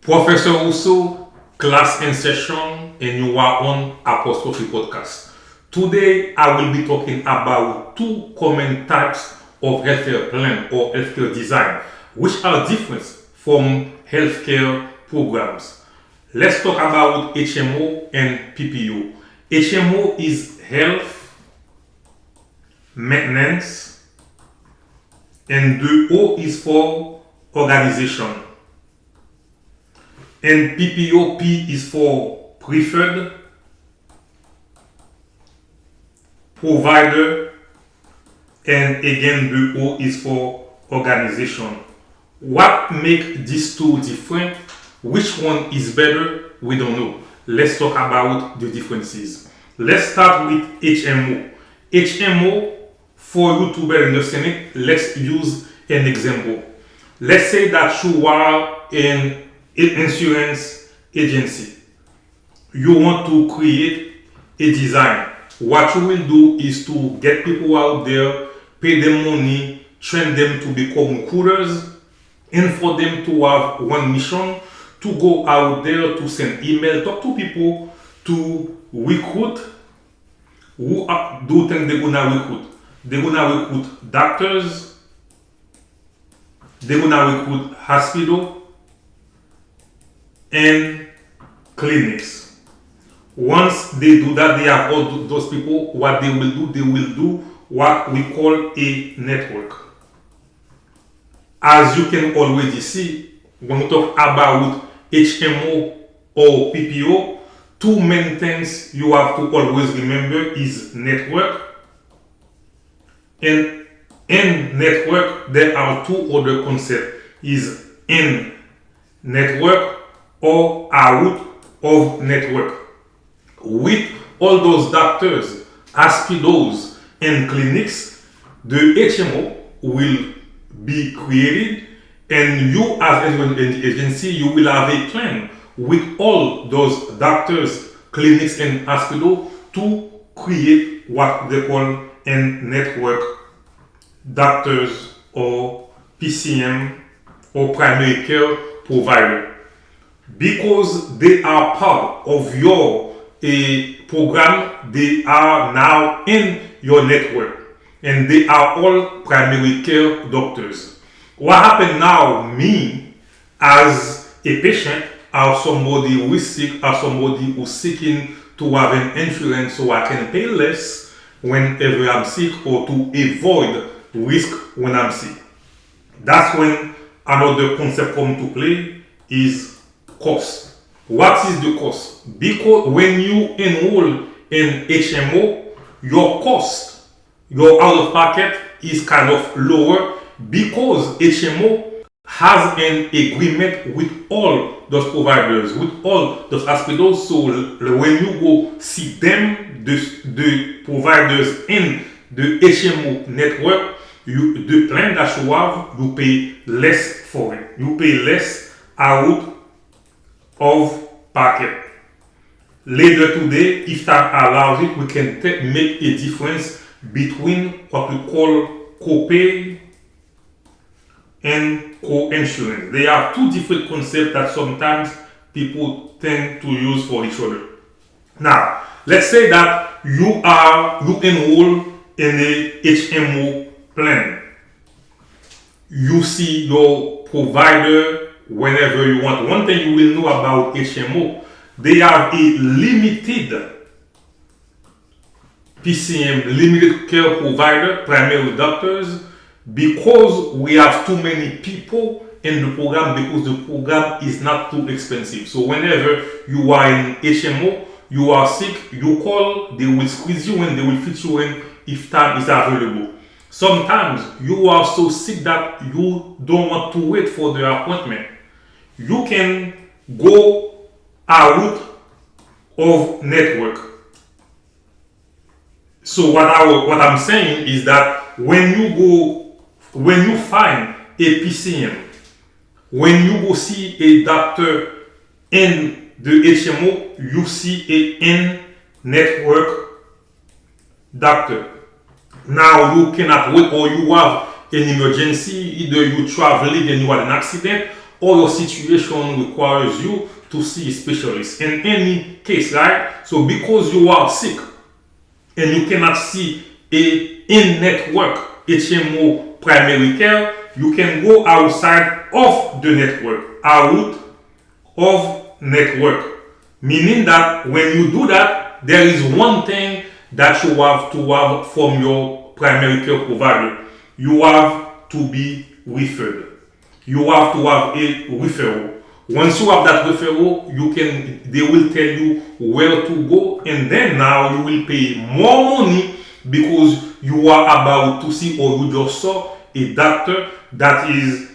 Professor Rousseau, class in session, and you are on Apostrophe Podcast. Today, I will be talking about two common types of healthcare plan or healthcare design, which are different from healthcare programs. Let's talk about HMO and PPO. HMO is health maintenance, and the O is for organization. And PPO, P is for preferred provider, and again the O is for organization. What makes these two different? Which one is better? We don't know. Let's talk about the differences. Let's start with HMO. HMO, for you to better understand it, let's use an example. Let's say that you are an insurance agency. You want to create a design. What you will do is to get people out there, pay them money, train them to become recruiters, and for them to have one mission to go out there to send email, talk to people, to recruit who do think they're gonna recruit. They're gonna recruit doctors, they're gonna recruit hospital and clinics. Once they do that, they have all those people. What they will do what we call a network. As you can already see, when we talk about HMO or PPO, two main things you have to always remember is network. And in network, there are two other concepts: is in network or out of network. With all those doctors, hospitals, and clinics, the HMO will be created, and you as an agency, you will have a plan with all those doctors, clinics, and hospitals to create what they call a network doctors or PCM or primary care provider. Because they are part of your program, they are now in your network, and they are all primary care doctors. What happened now, me as a patient or somebody who is sick or somebody who's seeking to have an insurance so I can pay less whenever I'm sick or to avoid risk when I'm sick. That's when another concept comes to play is cost. What is the cost? Because when you enroll in HMO, your cost, your out of pocket is kind of lower because HMO has an agreement with all those providers, with all those hospitals. So when you go see them, the providers in the HMO network, the plan that you have, you pay less for it. You pay less out of pocket. Later today, if time allows it, we can make a difference between what we call copay and co-insurance. They are two different concepts that sometimes people tend to use for each other. Now, let's say that you enroll in a HMO plan. You see your provider whenever you want. One thing you will know about HMO, they have a limited PCM, limited care provider, primary doctors, because we have too many people in the program, because the program is not too expensive. So whenever you are in HMO, you are sick, you call, they will squeeze you in, they will fit you in if time is available. Sometimes you are so sick that you don't want to wait for the appointment. You can go out of network. So what I'm saying is that when you find a PCM, when you go see a doctor in the HMO, you see a in-network doctor. Now you cannot wait, or you have an emergency, either you traveling and you had an accident, or your situation requires you to see a specialist. In any case, right? So because you are sick and you cannot see a in-network HMO primary care, you can go outside of the network, out of network. Meaning that when you do that, there is one thing that you have to have from your primary care provider. You have to be referred. You have to have a referral. Once you have that referral, they will tell you where to go, and then now you will pay more money because you are about to see, or you just saw a doctor that is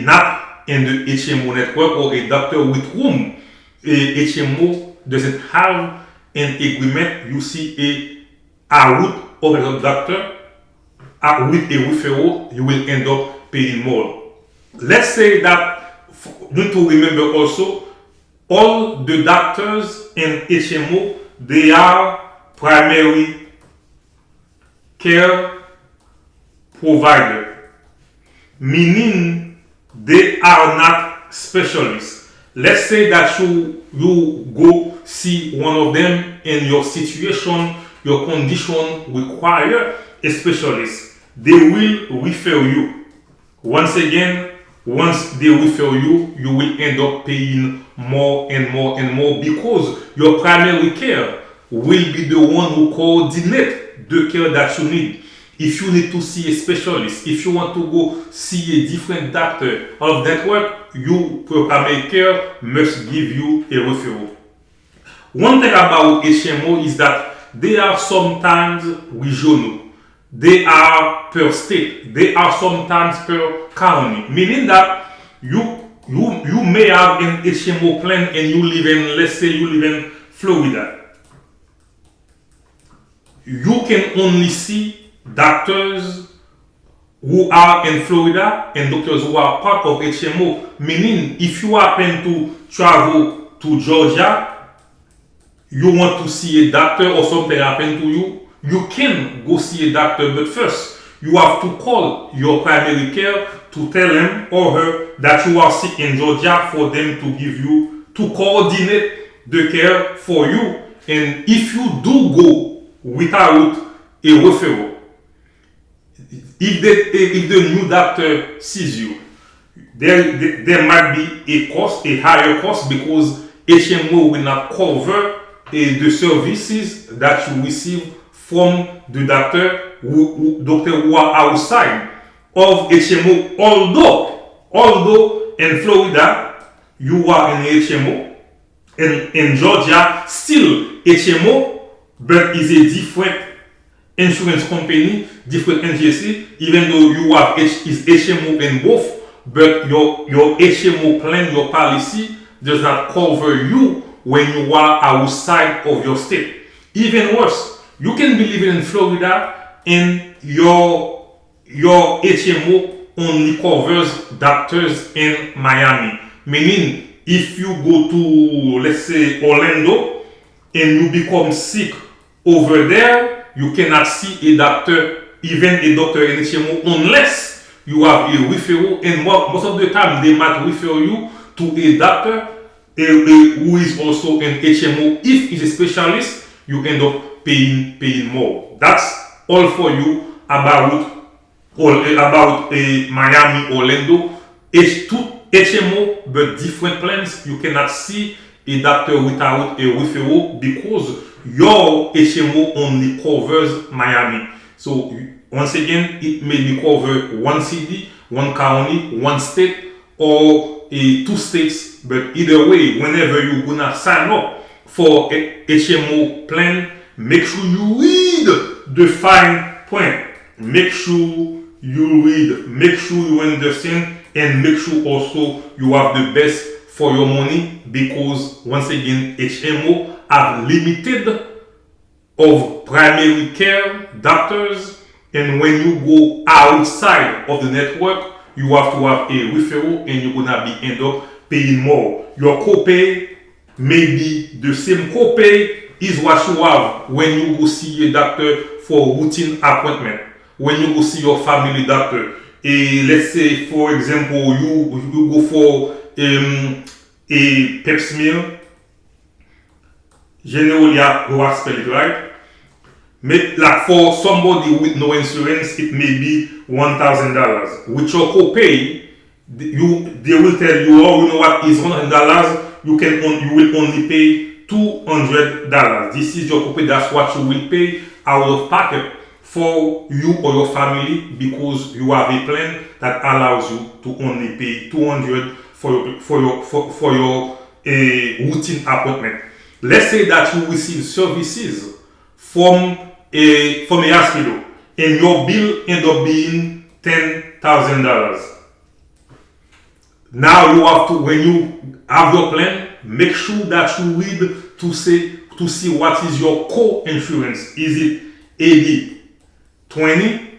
not in the HMO network, or a doctor with whom a HMO doesn't have an agreement. You see a route of a doctor with a referral, you will end up paying more. Let's say that you need to remember also, all the doctors in HMO, they are primary care provider, meaning they are not specialists. Let's say that you go see one of them, and your situation, your condition require a specialist. They will refer you. Once again, once they refer you, you will end up paying more and more and more, because your primary care will be the one who coordinate the care that you need. If you need to see a specialist, if you want to go see a different doctor of network, your primary care must give you a referral. One thing about HMO is that they are sometimes regional. They are per state. They are sometimes per county. Meaning that you may have an HMO plan and you live in, let's say you live in Florida. You can only see doctors who are in Florida and doctors who are part of HMO. Meaning, if you happen to travel to Georgia, you want to see a doctor or something happen to you, you can go see a doctor, but first you have to call your primary care to tell him or her that you are sick in Georgia, for them to coordinate the care for you. And if you do go without a referral, if the new doctor sees you, there might be a higher cost, because HMO will not cover the services that you receive from the doctor who are outside of HMO. Although in Florida you are in HMO, and in Georgia still HMO, but is a different insurance company, different NGC, even though you have is HMO in both, but your HMO plan, your policy does not cover you when you are outside of your state. Even worse, you can be living in Florida and your HMO only covers doctors in Miami. Meaning, if you go to, let's say, Orlando and you become sick over there, you cannot see a doctor, even a doctor in HMO, unless you have a referral. And most of the time, they might refer you to a doctor who is also in HMO. If he's a specialist, you end up paying more. That's all for you about Miami, Orlando. HMO, but different plans. You cannot see a doctor without a referral, because your HMO only covers Miami. So once again, it may be covered one city, one county, one state, or two states. But either way, whenever you're gonna sign up for a HMO plan, make sure you read the fine print. Make sure you read, make sure you understand, and make sure also you have the best for your money, because once again, HMO have limited of primary care doctors, and when you go outside of the network, you have to have a referral, and you're gonna be end up paying more. Your copay may be the same copay is what you have when you go see a doctor for routine appointment. When you go see your family doctor, let's say for example you go for a pep smear, generally you have spell it right. Like for somebody with no insurance, it may be $1,000. With your copay, they will tell you, oh, you know what is $100. You will only pay $200. This is your copay. That's what you will pay out of pocket for you or your family, because you have a plan that allows you to only pay $200 for your routine appointment. Let's say that you receive services from a hospital and your bill end up being $10,000. Now you have to, when you have your plan, make sure that you read to see what is your co-insurance. Is it 80-20?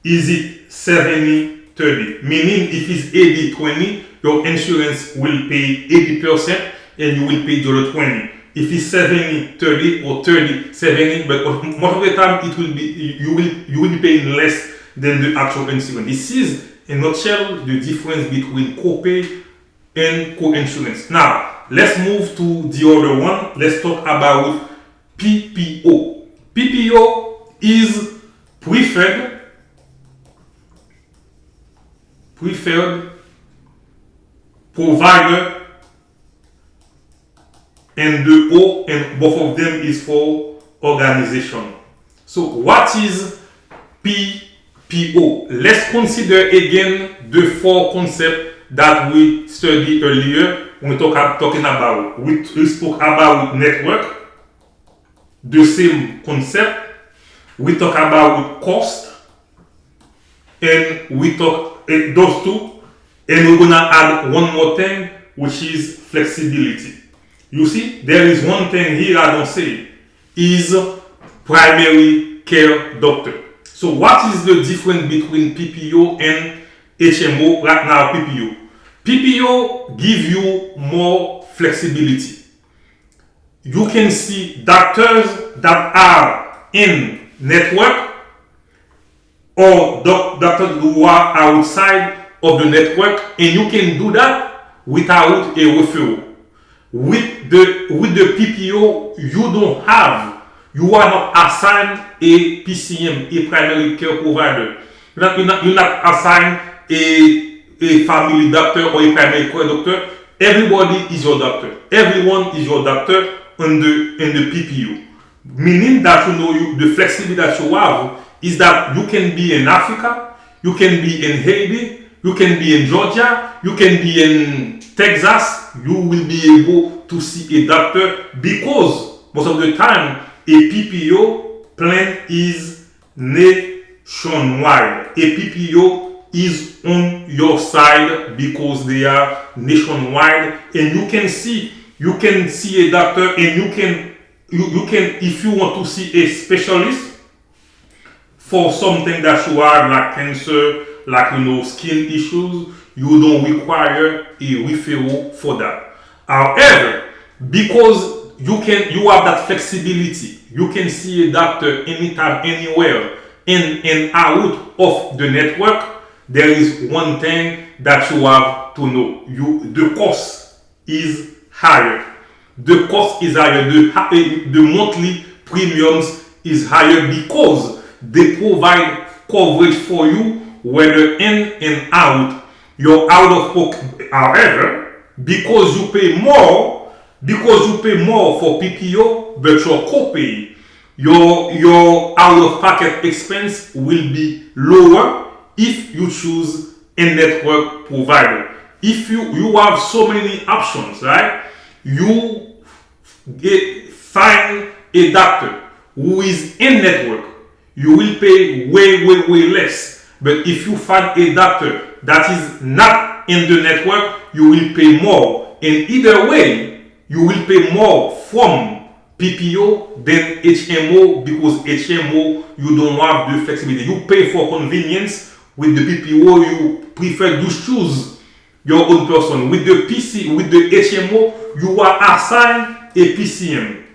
Is it 70-30? Meaning if it's 80-20, your insurance will pay 80% and you will pay the other 20. If it's 70-30 or 30-70, but most of the time it will be you will be paying less than the actual insurance. This is in a nutshell the difference between copay and co-insurance. Now let's move to the other one. Let's talk about PPO. PPO is preferred provider, and the O and both of them is for organization. So what is PPO? Let's consider again the four concepts that we studied earlier when we talking about. We spoke about network, the same concept. We talk about cost, and we talk those two, and we're gonna add one more thing, which is flexibility. You see, there is one thing here I don't say, is primary care doctor. So what is the difference between PPO and HMO? Right now, PPO give you more flexibility. You can see doctors that are in network or doctors who are outside of the network, and you can do that without a referral. With the PPO, you are not assigned a PCM, a primary care provider. You're not assigned a family doctor or a primary care doctor. Everybody is your doctor. Everyone is your doctor in the PPO. Meaning that the flexibility that you have is that you can be in Africa, you can be in Haiti, you can be in Georgia, you can be in Texas. You will be able to see a doctor, because most of the time a PPO plan is nationwide. A PPO is on your side because they are nationwide, and you can see a doctor, and you can if you want to see a specialist for something that you have, like cancer, like skin issues, you don't require a referral for that. However, because you have that flexibility, you can see a doctor anytime, anywhere, in and out of the network. There is one thing that you have to know: the cost is higher. The cost is higher. The monthly premiums is higher because they provide coverage for you, whether in and out. You're out of pocket. However, because you pay more for PPO, but your copay, your out of pocket expense will be lower if you choose a network provider. If you have so many options, right? You find a doctor who is in network, you will pay way less. But if you find a doctor that is not in the network, you will pay more. And either way, you will pay more from PPO than HMO, because HMO, you don't have the flexibility. You pay for convenience. With the PPO, you prefer to choose your own person. With the HMO, you are assigned a PCM.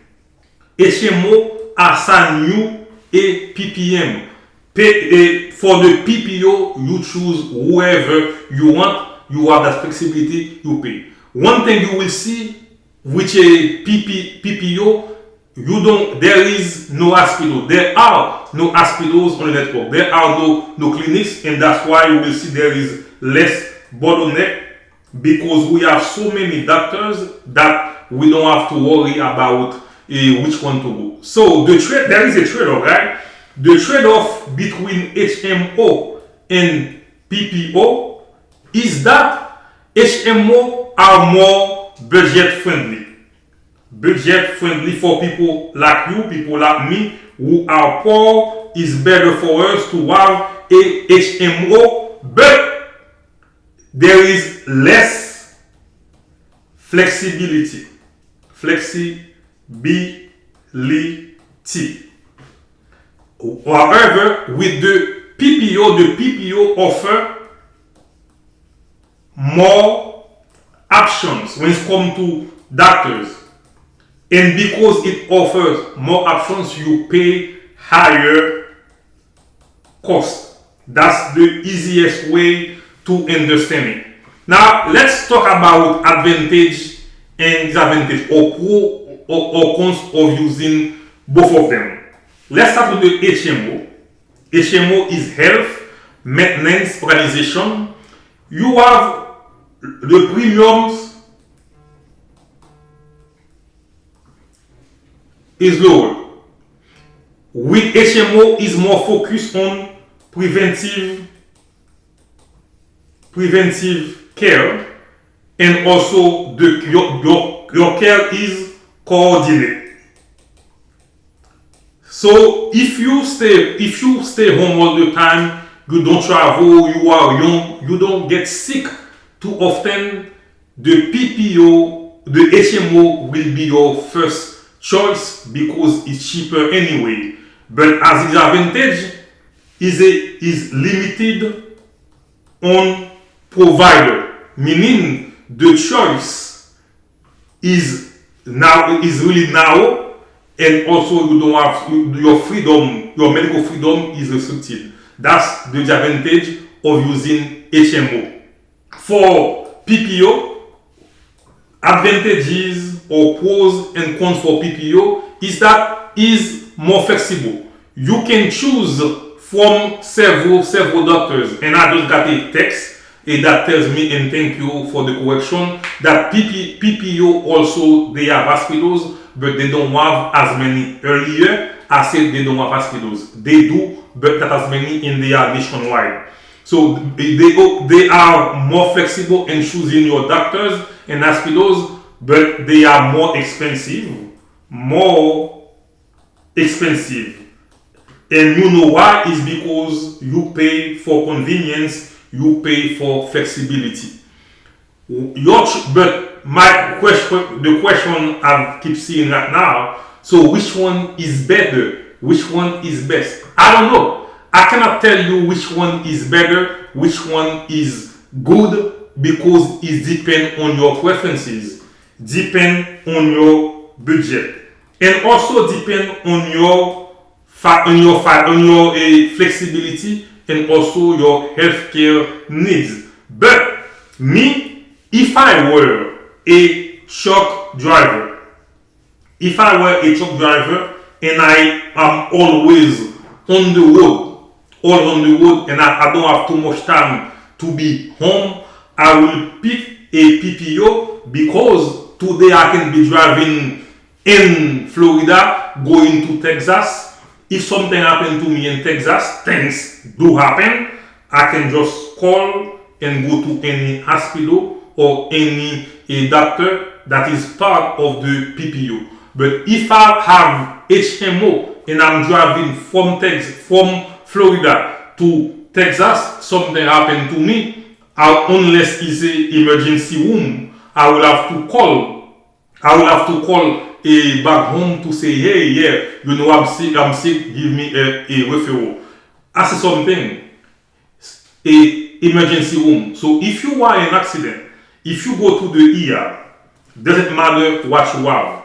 HMO assign you a PPM. For the PPO, you choose whoever you want. you have that flexibility, you pay. One thing you will see, which a PPO, there is no hospital. There are no hospitals on the network. There are no clinics, and that's why you will see there is less bottleneck, because we have so many doctors that we don't have to worry about which one to go. So there is a trade-off, right? The trade-off between HMO and PPO is that HMO are more budget friendly. Budget friendly for people like you, people like me, who are poor. Is better for us to have a HMO, but there is less flexibility. However, with the PPO offer more options when it comes to doctors. And because it offers more options, you pay higher cost. That's the easiest way to understand it. Now, let's talk about advantage and disadvantage, or pro or cons of using both of them. Let's start with the HMO. HMO is Health Maintenance Organization. You have the premiums is lower. With HMO is more focused on preventive care, and also your care is coordinated. So if you stay home all the time, you don't travel, you are young, you don't get sick too often, the PPO, the HMO will be your first choice because it's cheaper anyway. But as its advantage is limited on provider, meaning the choice is really narrow, and also you don't have your freedom, your medical freedom is restricted. That's the advantage of using HMO. For PPO, advantages or pros and cons for PPO is that is more flexible. You can choose from several doctors, and I just got a text that tells me, and thank you for the correction, that PPO also they have hospitals, but they don't have as many. Earlier I said they don't have hospitals. They do, but not as many, and they are nationwide. So they are more flexible in choosing your doctors and hospitals, but they are more expensive. And you know why? Is because you pay for convenience, you pay for flexibility. But the question I keep seeing right now, so which one is better? Which one is best? I don't know. I cannot tell you which one is better, which one is good, because it depends on your preferences, depend on your budget, and also depend on your flexibility and also your healthcare needs. But me, if I were a truck driver, and I am always on the road, and I don't have too much time to be home, I will pick a PPO, because today I can be driving in Florida going to Texas. If something happened to me in Texas, things do happen, I can just call and go to any hospital or any doctor that is part of the PPO. But if I have HMO and I'm driving from Florida to Texas, something happened to me, unless it's an emergency room, I will have to call back home to say, hey, yeah, I'm sick, give me a referral. I say something, a emergency room. So if you are in an accident, if you go to the ER, doesn't matter what you have,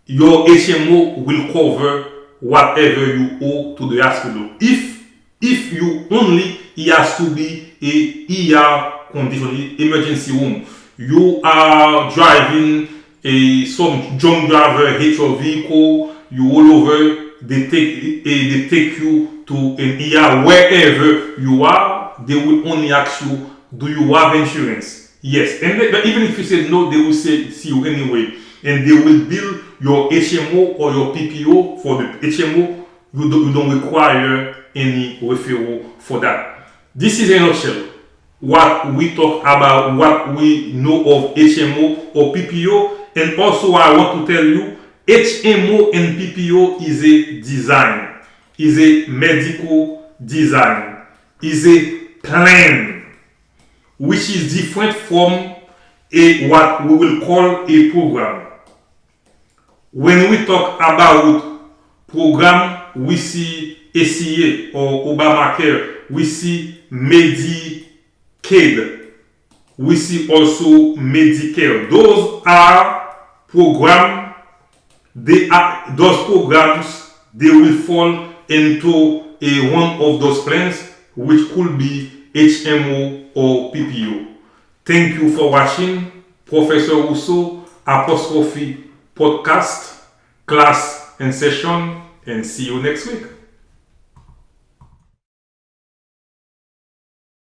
your HMO will cover whatever you owe to the hospital. If you only, it has to be a ER condition, emergency room. You are driving some drunk driver hit your vehicle, you all over, they take you to an ER wherever you are. They will only ask you, do you have insurance? Yes. And but even if you say no, they will say see you anyway. And they will bill your HMO or your PPO. For the HMO, you don't require any referral for that. This is a nutshell what we talk about, what we know of HMO or PPO. And also I want to tell you, HMO and PPO is a design, is a medical design, is a plan, which is different from what we will call a program. When we talk about program, we see ACA or Obamacare, we see Medicaid, we see also Medicare. Those are programs. Those programs, they will fall into one of those plans, which could be HMO or PPO. Thank you for watching Professor Rousseau apostrophe podcast class and session, and see you next week.